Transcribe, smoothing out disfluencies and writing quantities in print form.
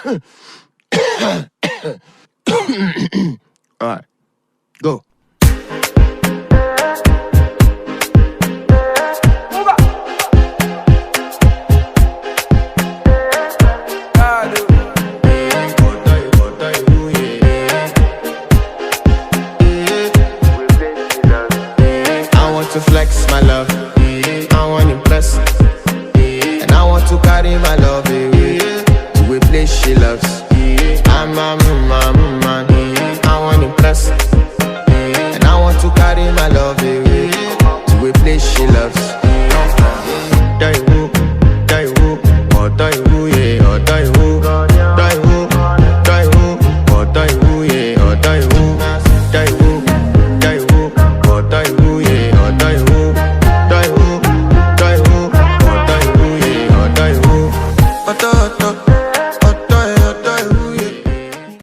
Alright, go. I want to flex my love, I want to impress, and I want to carry my love away to a place she loves. I'm a man, I want to impress, and I want to carry my love away to a place she loves.